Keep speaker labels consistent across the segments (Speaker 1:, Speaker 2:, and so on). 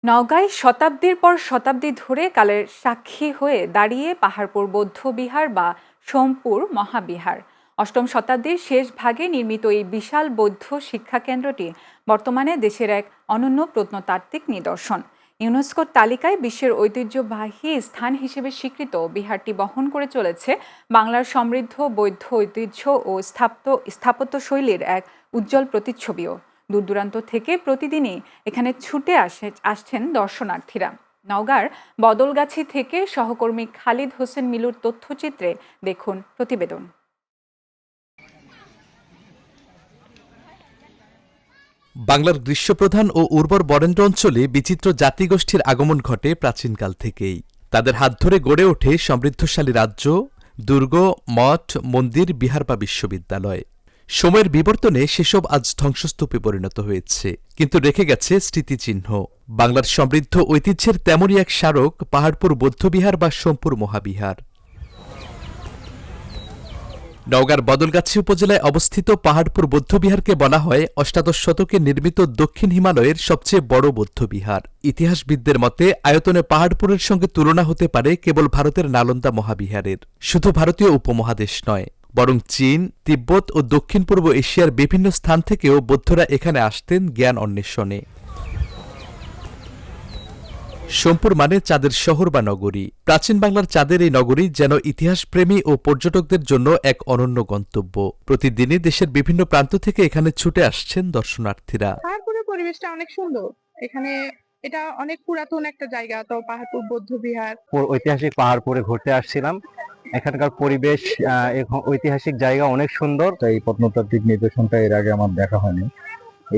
Speaker 1: নওগাঁয় শতাব্দীর পর শতাব্দী ধরে কালের সাক্ষী হয়ে দাঁড়িয়ে পাহাড়পুর বৌদ্ধবিহার বা সোমপুর মহাবিহার। অষ্টম শতাব্দীর শেষ ভাগে নির্মিত এই বিশাল বৌদ্ধ শিক্ষা কেন্দ্রটি বর্তমানে দেশের এক অনন্য প্রত্নতাত্ত্বিক নিদর্শন। ইউনেস্কোর তালিকায় বিশ্বের ঐতিহ্যবাহী স্থান হিসেবে স্বীকৃত বিহারটি বহন করে চলেছে বাংলার সমৃদ্ধ বৌদ্ধ ঐতিহ্য ও স্থাপত্য শৈলীর এক উজ্জ্বল প্রতিচ্ছবিও। দূর দূরান্ত থেকে প্রতিদিনই এখানে ছুটে আসছেন দর্শনার্থীরা। নওগাঁর বদলগাছি থেকে সহকর্মী খালিদ হোসেন মিলুর তথ্যচিত্রে দেখুন প্রতিবেদন।
Speaker 2: বাংলার গ্রীষ্মপ্রধান ও উর্বর বরেন্দ্র অঞ্চলে বিচিত্র জাতিগোষ্ঠীর আগমন ঘটে প্রাচীনকাল থেকেই। তাদের হাত ধরে গড়ে ওঠে সমৃদ্ধশালী রাজ্য, দুর্গ, মঠ, মন্দির, বিহার বা বিশ্ববিদ্যালয়। সময়ের বিবর্তনে সেসব আজ ধ্বংসস্তূপে পরিণত হয়েছে, কিন্তু রেখে গেছে স্মৃতিচিহ্ন। বাংলার সমৃদ্ধ ঐতিহ্যের তেমনই এক স্মারক পাহাড়পুর বৌদ্ধবিহার বা সোমপুর মহাবিহার। নওগাঁর বদলগাছি উপজেলায় অবস্থিত পাহাড়পুর বৌদ্ধবিহারকে বলা হয় অষ্টাদশ শতকে নির্মিত দক্ষিণ হিমালয়ের সবচেয়ে বড় বৌদ্ধবিহার। ইতিহাসবিদদের মতে আয়তনে পাহাড়পুরের সঙ্গে তুলনা হতে পারে কেবল ভারতের নালন্দা মহাবিহারের। শুধু ভারতীয় উপমহাদেশ নয়, বরং চীন, তিব্বত ও দক্ষিণ পূর্ব এশিয়ার বিভিন্ন স্থান থেকেও বৌদ্ধরা এখানে আসতেন জ্ঞান অন্বেষণে। সোমপুর মানে চাঁদের শহর বা নগরী। প্রাচীন বাংলার চাঁদের এই নগরী যেন ইতিহাসপ্রেমী ও পর্যটকদের জন্য এক অনন্য গন্তব্য। প্রতিদিনই দেশের বিভিন্ন প্রান্ত থেকে এখানে ছুটে আসছেন দর্শনার্থীরা।
Speaker 3: পাহাড়পুরের পরিবেশটা অনেক সুন্দর। এখানে এটা অনেক পুরাতন একটা জায়গা, তো পাহাড়পুর বৌদ্ধ বিহার
Speaker 4: ঐতিহাসিক পাহাড়পুরে ঘুরতে আসছিলাম। এখানকার পরিবেশ, ঐতিহাসিক জায়গা অনেক সুন্দর। এই প্রত্নতাত্ত্বিক নিদর্শনটা এর আগে আমার দেখা হয়নি,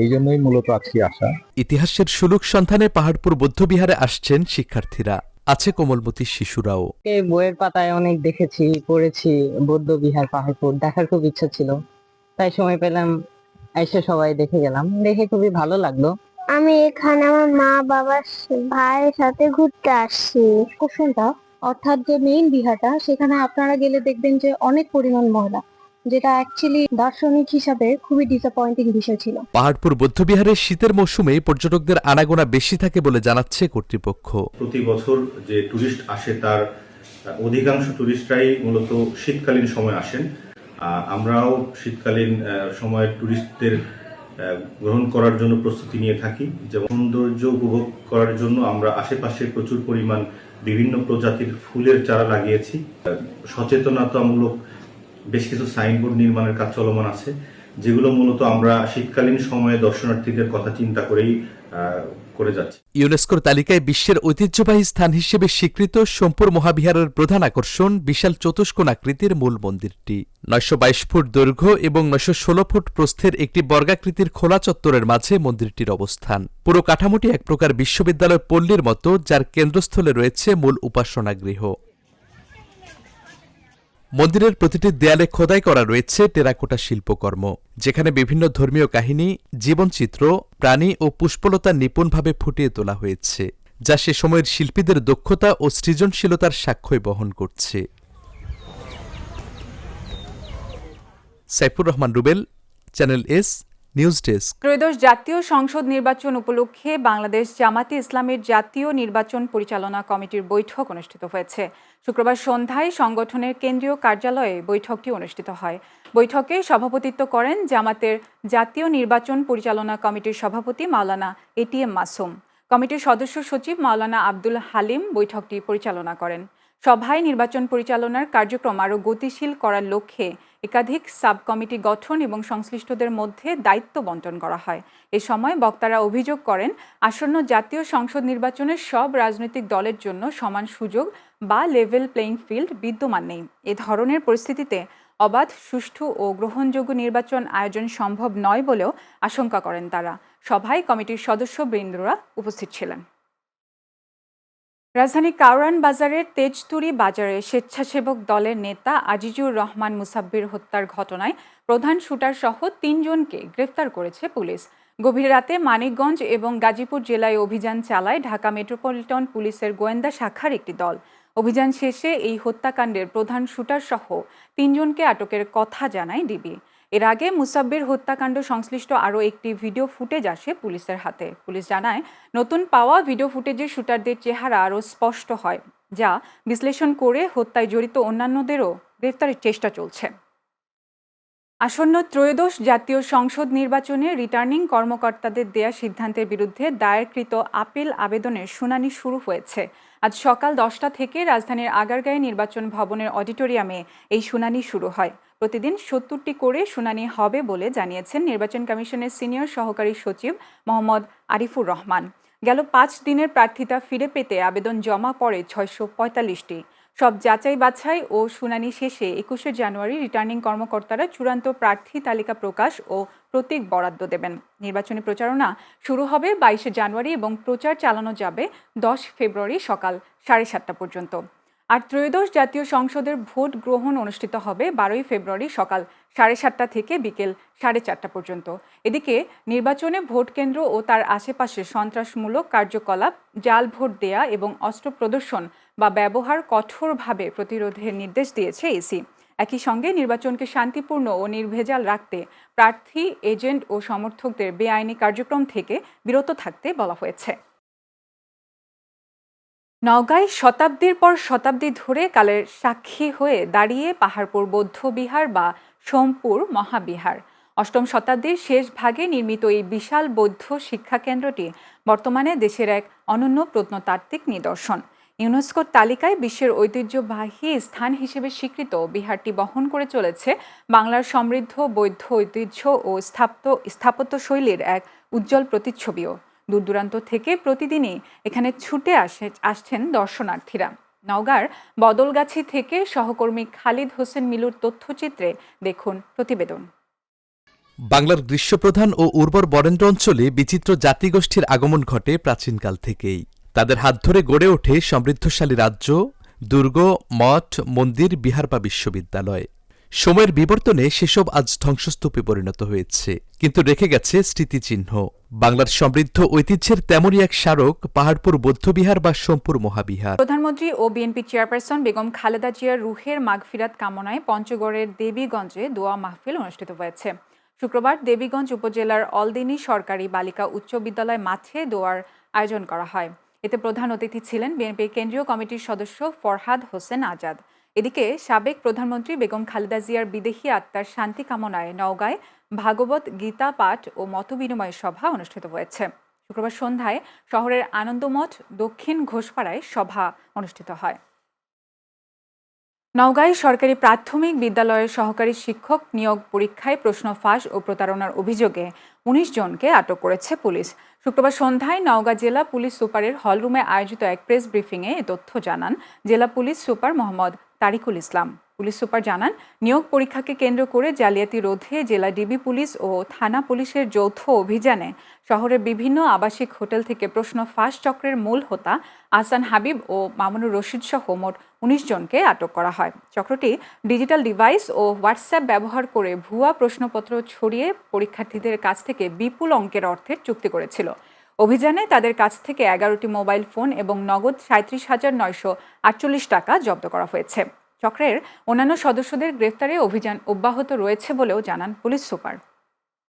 Speaker 4: এই জন্যই মূলত আজকে আসা।
Speaker 2: ইতিহাসের সুলুক সন্ধানে পাহাড়পুর বৌদ্ধবিহারে আসছেন শিক্ষার্থীরা, আছে কোমলমতি শিশুরাও।
Speaker 5: এই বইয়ের পাতায় অনেক দেখেছি, পড়েছি, বৌদ্ধ বিহার পাহাড়পুর দেখার খুব ইচ্ছা ছিল, তাই সময় পেলাম, এসে সবাই দেখে গেলাম, দেখে খুবই ভালো লাগলো।
Speaker 6: আমি এখানে আমার মা বাবার ভাইয়ের সাথে ঘুরতে আসছি।
Speaker 7: কোশ্চেনটা অর্থাৎ যে মেইন বিহারটা, সেখানে আপনারা গেলে দেখবেন যে অনেক পরিমাণ ময়লা, যেটা অ্যাকচুয়ালি দার্শনিক হিসাবে খুবই ডিসঅ্যাপয়েন্টিং বিষয় ছিল।
Speaker 2: পাহাড়পুর বৌদ্ধবিহারের শীতের মৌসুমে পর্যটকদের আনাগোনা বেশি থাকে বলে জানাচ্ছে কর্তৃপক্ষ।
Speaker 8: প্রতি বছর যে টুরিস্ট আসে তার অধিকাংশ টুরিস্টরাই মূলত শীতকালীন সময় আসেন। আমরাও শীতকালীন সময় টুরিস্টদের গ্রহণ করার জন্য প্রস্তুতি নিয়ে থাকি। যেমন সৌন্দর্য উপভোগ করার জন্য আমরা আশেপাশে প্রচুর পরিমাণ বিভিন্ন প্রজাতির ফুলের চারা লাগিয়েছি। সচেতনতামূলক বেশ কিছু সাইনবোর্ড নির্মাণের কাজ চলমান আছে, যেগুলো মূলত আমরা শীতকালীন সময়ে দর্শনার্থীদের কথা চিন্তা করেই করে যাচ্ছি।
Speaker 2: ইউনেস্কোর তালিকায় বিশ্বের ঐতিহ্যবাহী স্থান হিসেবে স্বীকৃত সোমপুর মহাবিহারের প্রধান আকর্ষণ বিশাল চতুষ্কোণ আকৃতির মূল মন্দিরটি। 922 ফুট দৈর্ঘ্য এবং 916 ফুট প্রস্থের একটি বর্গাকৃতির খোলা চত্বরের মাঝে মন্দিরটির অবস্থান। পুরো কাঠামোটি এক প্রকার বিশ্ববিদ্যালয় পল্লীর মতো, যার কেন্দ্রস্থলে রয়েছে মূল উপাসনাগৃহ। মন্দিরের প্রতিটি দেয়ালে খোদাই করা রয়েছে টেরাকোটা শিল্পকর্ম, যেখানে বিভিন্ন ধর্মীয় কাহিনী, জীবনচিত্র, প্রাণী ও পুষ্পলতা নিপুণভাবে ফুটিয়ে তোলা হয়েছে, যা সে সময়ের শিল্পীদের দক্ষতা ও সৃজনশীলতার সাক্ষ্যই বহন করছে। Saifur Rahman Rubel, channel S, news desk.
Speaker 1: ত্রয়োদশ জাতীয় সংসদ নির্বাচন উপলক্ষে বাংলাদেশ জামাতে ইসলামের জাতীয় নির্বাচন পরিচালনা কমিটির বৈঠক অনুষ্ঠিত হয়েছে। শুক্রবার সন্ধ্যায় সংগঠনের কেন্দ্রীয় কার্যালয়ে বৈঠকটি অনুষ্ঠিত হয়। বৈঠকে সভাপতিত্ব করেন জামাতের জাতীয় নির্বাচন পরিচালনা কমিটির সভাপতি মাওলানা এটিএম মাসুম। কমিটির সদস্য সচিব মাওলানা আব্দুল হালিম বৈঠকটি পরিচালনা করেন। সভায় নির্বাচন পরিচালনার কার্যক্রম আরও গতিশীল করার লক্ষ্যে একাধিক সাব কমিটি গঠন এবং সংশ্লিষ্টদের মধ্যে দায়িত্ব বণ্টন করা হয়। এ সময় বক্তারা অভিযোগ করেন, আসন্ন জাতীয় সংসদ নির্বাচনের সব রাজনৈতিক দলের জন্য সমান সুযোগ বা লেভেল প্লেইং ফিল্ড বিদ্যমান নেই। এ ধরনের পরিস্থিতিতে অবাধ, সুষ্ঠু ও গ্রহণযোগ্য নির্বাচন আয়োজন সম্ভব নয় বলেও আশঙ্কা করেন তারা। সভায় কমিটির সদস্যবৃন্দরা উপস্থিত ছিলেন। রাজধানী কারওয়ান বাজারের তেজতুরি বাজারে স্বেচ্ছাসেবক দলের নেতা আজিজুর রহমান মুসাব্বির হত্যার ঘটনায় প্রধান শুটার সহ 3 জনকে গ্রেফতার করেছে পুলিশ। গভীর রাতে মানিকগঞ্জ এবং গাজীপুর জেলায় অভিযান চালায় ঢাকা মেট্রোপলিটন পুলিশের গোয়েন্দা শাখার একটি দল। অভিযান শেষে এই হত্যাকাণ্ডের প্রধান শুটার সহ 3 জনকে আটকের কথা জানায় ডিবি। এর আগে মুসাব্বির হত্যাকাণ্ড সংশ্লিষ্ট আরও একটি ভিডিও ফুটেজ আসে পুলিশের হাতে। পুলিশ জানায়, নতুন পাওয়া ভিডিও ফুটেজে শুটারদের চেহারা আরও স্পষ্ট হয়, যা বিশ্লেষণ করে হত্যায় জড়িত অন্যান্যদেরও গ্রেফতারের চেষ্টা চলছে। আসন্ন ত্রয়োদশ জাতীয় সংসদ নির্বাচনে রিটার্নিং কর্মকর্তাদের দেয়া সিদ্ধান্তের বিরুদ্ধে দায়েরকৃত আপিল আবেদনের শুনানি শুরু হয়েছে। আজ সকাল 10টা থেকে রাজধানীর আগারগাঁও নির্বাচন ভবনের অডিটোরিয়ামে এই শুনানি শুরু হয়। প্রতিদিন 70টি করে শুনানি হবে বলে জানিয়েছেন নির্বাচন কমিশনের সিনিয়র সহকারী সচিব মোহাম্মদ আরিফুর রহমান। গেল 5 দিনের প্রার্থিতা ফিরে পেতে আবেদন জমা পড়ে 645টি। সব যাচাই বাছাই ও শুনানি শেষে 21শে জানুয়ারি রিটার্নিং কর্মকর্তারা চূড়ান্ত প্রার্থী তালিকা প্রকাশ ও প্রতীক বরাদ্দ দেবেন। নির্বাচনী প্রচারণা শুরু হবে 22শে জানুয়ারি এবং প্রচার চালানো যাবে 10 ফেব্রুয়ারি সকাল 7:30 পর্যন্ত। আর ত্রয়োদশ জাতীয় সংসদের ভোট গ্রহণ অনুষ্ঠিত হবে 12ই ফেব্রুয়ারি সকাল 7:30 থেকে বিকেল 4:30 পর্যন্ত। এদিকে নির্বাচনে ভোট কেন্দ্র ও তার আশেপাশে সন্ত্রাসমূলক কার্যকলাপ, জাল ভোট দেয়া এবং অস্ত্র প্রদর্শন বা ব্যবহার কঠোরভাবে প্রতিরোধের নির্দেশ দিয়েছে ইসি। একই সঙ্গে নির্বাচনকে শান্তিপূর্ণ ও নির্ভেজাল রাখতে প্রার্থী, এজেন্ট ও সমর্থকদের বেআইনি কার্যক্রম থেকে বিরত থাকতে বলা হয়েছে। নওগাঁয় শতাব্দীর পর শতাব্দী ধরে কালের সাক্ষী হয়ে দাঁড়িয়ে পাহাড়পুর বৌদ্ধবিহার বা সোমপুর মহাবিহার। 8ম শতাব্দীর শেষ ভাগে নির্মিত এই বিশাল বৌদ্ধ শিক্ষা কেন্দ্রটি বর্তমানে দেশের এক অনন্য প্রত্নতাত্ত্বিক নিদর্শন। ইউনেস্কোর তালিকায় বিশ্বের ঐতিহ্যবাহী স্থান হিসেবে স্বীকৃত বিহারটি বহন করে চলেছে বাংলার সমৃদ্ধ বৌদ্ধ ঐতিহ্য ও স্থাপত্যশৈলীর এক উজ্জ্বল প্রতিচ্ছবিও। দূর দূরান্ত থেকে প্রতিদিনই এখানে ছুটে আসছেন দর্শনার্থীরা। নওগাঁর বদলগাছি থেকে সহকর্মী খালিদ হোসেন মিলুর তথ্যচিত্রে দেখুন প্রতিবেদন।
Speaker 2: বাংলার গ্রীষ্মপ্রধান ও উর্বর বরেন্দ্র অঞ্চলে বিচিত্র জাতিগোষ্ঠীর আগমন ঘটে প্রাচীনকাল থেকেই। তাদের হাত ধরে গড়ে ওঠে সমৃদ্ধশালী রাজ্য, দুর্গ, মঠ, মন্দির, বিহার বা বিশ্ববিদ্যালয়। সময়ের বিবর্তনে সেসব আজ ধ্বংসস্তূপে পরিণত হয়েছে, কিন্তু রেখে গেছে স্মৃতিচিহ্ন। বাংলার সমৃদ্ধ ঐতিহ্যের তেমনই এক স্মারক পাহাড়পুর বৌদ্ধবিহার বা সোমপুর মহাবিহার।
Speaker 1: প্রধানমন্ত্রী ও বিএনপি চেয়ারপারসন বেগম খালেদা জিয়ার রুহের মাগফিরাত কামনায় পঞ্চগড়ের দেবীগঞ্জে দোয়া মাহফিল অনুষ্ঠিত হয়েছে। শুক্রবার দেবীগঞ্জ উপজেলার অলদিনী সরকারি বালিকা উচ্চ বিদ্যালয় মাঠে দোয়ার আয়োজন করা হয়। এতে প্রধান অতিথি ছিলেন বিএনপির কেন্দ্রীয় কমিটির সদস্য ফরহাদ হোসেন আজাদ। এদিকে সাবেক প্রধানমন্ত্রী বেগম খালেদা জিয়ার বিদেহী আত্মার শান্তি কামনায় নওগাঁয় ভাগবত গীতা পাঠ ও মতবিনিময় সভা অনুষ্ঠিত হয়েছে। শুক্রবার সন্ধ্যায় শহরের আনন্দমঠ দক্ষিণ ঘোষপাড়ায় সভা অনুষ্ঠিত হয়। নওগাঁয় সরকারি প্রাথমিক বিদ্যালয়ের সহকারী শিক্ষক নিয়োগ পরীক্ষায় প্রশ্ন ফাঁস ও প্রতারণার অভিযোগে 19 জনকে আটক করেছে পুলিশ। শুক্রবার সন্ধ্যায় নওগাঁ জেলা পুলিশ সুপারের হলরুমে আয়োজিত এক প্রেস ব্রিফিংয়ে এ তথ্য জানান জেলা পুলিশ সুপার মোহাম্মদ তারিকুল ইসলাম। পুলিশ সুপার জানান, নিয়োগ পরীক্ষাকে কেন্দ্র করে জালিয়াতি রোধে জেলা ডিবি পুলিশ ও থানা পুলিশের যৌথ অভিযানে শহরের বিভিন্ন আবাসিক হোটেল থেকে প্রশ্ন ফাঁস চক্রের মূল হোতা আহসান হাবিব ও মামুনুর রশিদ সহ মোট 19 জনকে আটক করা হয়। চক্রটি ডিজিটাল ডিভাইস ও হোয়াটসঅ্যাপ ব্যবহার করে ভুয়া প্রশ্নপত্র ছড়িয়ে পরীক্ষার্থীদের কাছ থেকে বিপুল অঙ্কের অর্থের চুক্তি করেছিল। অভিযানে তাদের কাছ থেকে 11টি মোবাইল ফোন এবং নগদ 37,948 টাকা জব্দ করা হয়েছে। চক্রের অন্যান্য সদস্যদের গ্রেফতারে অভিযান অব্যাহত রয়েছে বলেও জানান পুলিশ সুপার।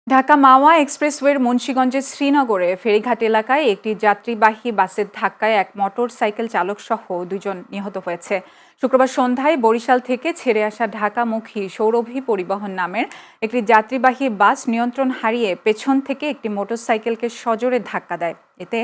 Speaker 1: ঢাকা মাওয়া এক্সপ্রেসওয়ের মুন্সিগঞ্জের শ্রীনগরে ফেরিঘাট এলাকায় একটি যাত্রীবাহী বাসের ধাক্কায় এক মোটর সাইকেল চালক সহ 2 জন নিহত হয়েছে। শুক্রবার সন্ধ্যায় বরিশাল থেকে ছেড়ে আসা ঢাকামুখী সৌরভী পরিবহন নামের একটি যাত্রীবাহী বাস নিয়ন্ত্রণ হারিয়ে পেছন থেকে একটি মোটরসাইকেলকে সজোরে ধাক্কা দেয়। এতে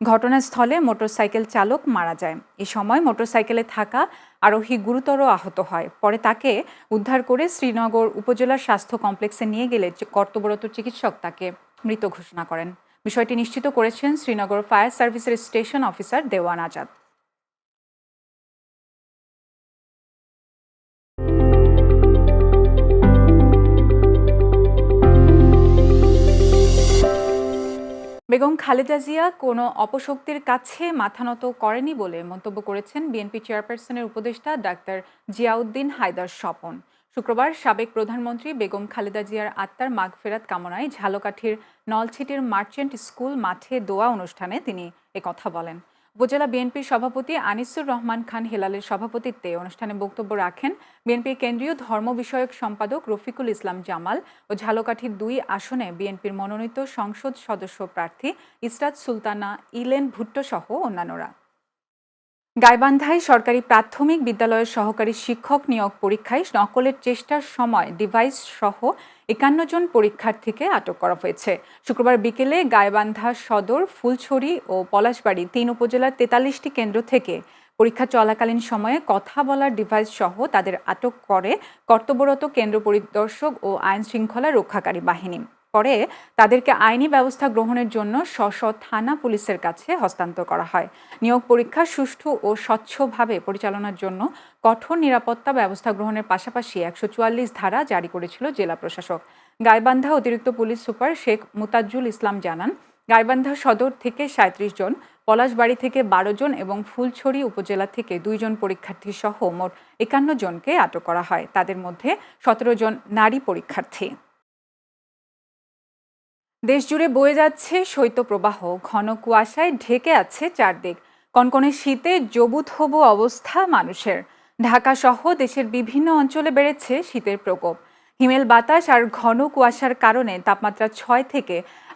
Speaker 1: ঘটনাস্থলে মোটরসাইকেল চালক মারা যায়। এই সময় মোটরসাইকেলে থাকা আরোহী গুরুতর আহত হয়। পরে তাকে উদ্ধার করে শ্রীনগর উপজেলা স্বাস্থ্য কমপ্লেক্সে নিয়ে গেলে কর্তব্যরত চিকিৎসক তাকে মৃত ঘোষণা করেন। বিষয়টি নিশ্চিত করেছেন শ্রীনগর ফায়ার সার্ভিসের স্টেশন অফিসার দেওয়ান আজাদ। বেগম খালেদা জিয়া কোনো অপশক্তির কাছে মাথা নত করেনি বলে মন্তব্য করেছেন বিএনপি চেয়ারপারসনের উপদেষ্টা ডাক্তার জিয়াউদ্দিন হায়দার স্বপন। শুক্রবার সাবেক প্রধানমন্ত্রী বেগম খালেদা জিয়ার আত্মার মাগফেরাত কামনায় ঝালকাঠির নলছিটির মার্চেন্ট স্কুল মাঠে দোয়া অনুষ্ঠানে তিনি একথা বলেন। উপজেলা বিএনপির সভাপতি আনিসুর রহমান খান হেলালের সভাপতিত্বে অনুষ্ঠানে বক্তব্য রাখেন বিএনপির কেন্দ্রীয় ধর্ম বিষয়ক সম্পাদক রফিকুল ইসলাম জামাল ও ঝালকাঠির 2 আসনে বিএনপির মনোনীত সংসদ সদস্য প্রার্থী ইসরাত সুলতানা ইলেন ভুট্টো সহ অন্যান্যরা। গাইবান্ধায় সরকারি প্রাথমিক বিদ্যালয়ের সহকারী শিক্ষক নিয়োগ পরীক্ষায় নকলের চেষ্টার সময় ডিভাইস সহ 51 জন পরীক্ষার্থীকে আটক করা হয়েছে। শুক্রবার বিকেলে গাইবান্ধা সদর, ফুলছড়ি ও পলাশবাড়ী 3 উপজেলার 43টি কেন্দ্র থেকে পরীক্ষা চলাকালীন সময়ে কথা বলার ডিভাইস সহ তাদের আটক করে কর্তব্যরত কেন্দ্র পরিদর্শক ও আইন শৃঙ্খলা রক্ষাকারী বাহিনী। পরে তাদেরকে আইনি ব্যবস্থা গ্রহণের জন্য স্ব থানা পুলিশের কাছে হস্তান্তর করা হয়। নিয়োগ পরীক্ষা সুষ্ঠু ও স্বচ্ছভাবে পরিচালনার জন্য কঠোর নিরাপত্তা ব্যবস্থা গ্রহণের পাশাপাশি 144 ধারা জারি করেছিল জেলা প্রশাসক। গাইবান্ধা অতিরিক্ত পুলিশ সুপার শেখ মুতাজ্জুল ইসলাম জানান, গাইবান্ধা সদর থেকে 37 জন, পলাশবাড়ী থেকে 12 জন এবং ফুলছড়ি উপজেলা থেকে 2 জন পরীক্ষার্থী সহ মোট 51 জনকে আটক করা হয়। তাদের মধ্যে 17 জন নারী পরীক্ষার্থী। দেশজুড়ে বয়ে যাচ্ছে শৈত্যপ্রবাহ, ঘন কুয়াশায় ঢেকে আছে চারদিক। কনকনে শীতে জবুথবু অবস্থা মানুষের। ঢাকা সহ দেশের বিভিন্ন অঞ্চলে বেড়েছে শীতের প্রকোপ। হিমেল বাতাস আর ঘন কুয়াশার কারণে তাপমাত্রা 6 থেকে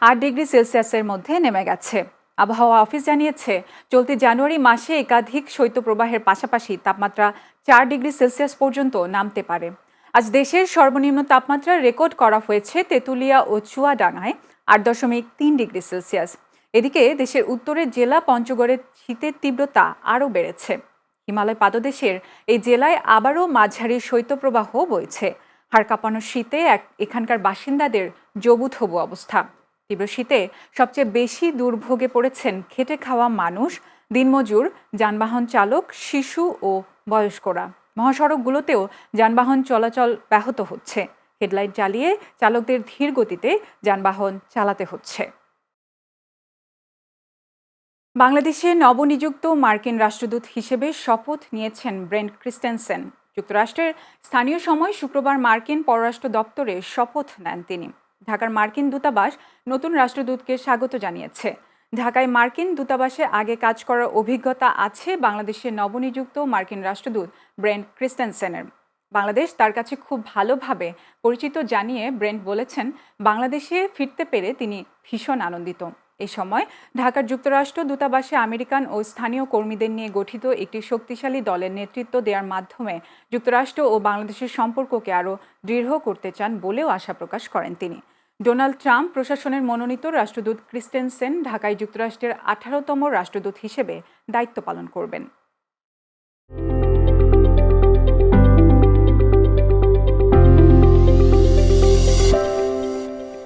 Speaker 1: 8 ডিগ্রি সেলসিয়াসের মধ্যে নেমে গেছে। আবহাওয়া অফিস জানিয়েছে, চলতি জানুয়ারি মাসে একাধিক শৈত্যপ্রবাহের পাশাপাশি তাপমাত্রা 4 ডিগ্রি সেলসিয়াস পর্যন্ত নামতে পারে। আজ দেশের সর্বনিম্ন তাপমাত্রা রেকর্ড করা হয়েছে তেঁতুলিয়া ও চুয়াডাঙ্গায় 8.3 ডিগ্রি সেলসিয়াস। এদিকে দেশের উত্তরের জেলা পঞ্চগড়ের শীতের তীব্রতা আরও বেড়েছে। হিমালয় পাদদেশের এই জেলায় আবারও মাঝারি শৈত্যপ্রবাহ বইছে। হাড় কাঁপানো শীতে এখানকার বাসিন্দাদের জবুথবু অবস্থা। তীব্র শীতে সবচেয়ে বেশি দুর্ভোগে পড়েছেন খেটে খাওয়া মানুষ, দিনমজুর, যানবাহন চালক, শিশু ও বয়স্করা। মহাসড়কগুলোতেও যানবাহন চলাচল ব্যাহত হচ্ছে। হেডলাইট জ্বালিয়ে চালকদের ধীর গতিতে যানবাহন চালাতে হচ্ছে। বাংলাদেশে নবনিযুক্ত মার্কিন রাষ্ট্রদূত হিসেবে শপথ নিয়েছেন ব্রেন্ট ক্রিস্টেনসেন। যুক্তরাষ্ট্রের স্থানীয় সময় শুক্রবার মার্কিন পররাষ্ট্র দপ্তরে শপথ নেন তিনি। ঢাকার মার্কিন দূতাবাস নতুন রাষ্ট্রদূতকে স্বাগত জানিয়েছে। ঢাকায় মার্কিন দূতাবাসে আগে কাজ করার অভিজ্ঞতা আছে বাংলাদেশের নবনিযুক্ত মার্কিন রাষ্ট্রদূত ব্রেন্ট ক্রিস্টেনসেনের। বাংলাদেশ তার কাছে খুব ভালোভাবে পরিচিত জানিয়ে ব্রেন্ট বলেছেন, বাংলাদেশে ফিরতে পেরে তিনি ভীষণ আনন্দিত। এই সময় ঢাকার যুক্তরাষ্ট্র দূতাবাসে আমেরিকান ও স্থানীয় কর্মীদের নিয়ে গঠিত একটি শক্তিশালী দলের নেতৃত্ব দেওয়ার মাধ্যমে যুক্তরাষ্ট্র ও বাংলাদেশের সম্পর্ককে আরও দৃঢ় করতে চান বলেও আশা প্রকাশ করেন তিনি। ডোনাল্ড ট্রাম্প প্রশাসনের মনোনীত রাষ্ট্রদূত ক্রিস্টেনসেন ঢাকায় যুক্তরাষ্ট্রের 18তম রাষ্ট্রদূত হিসেবে দায়িত্ব পালন করবেন।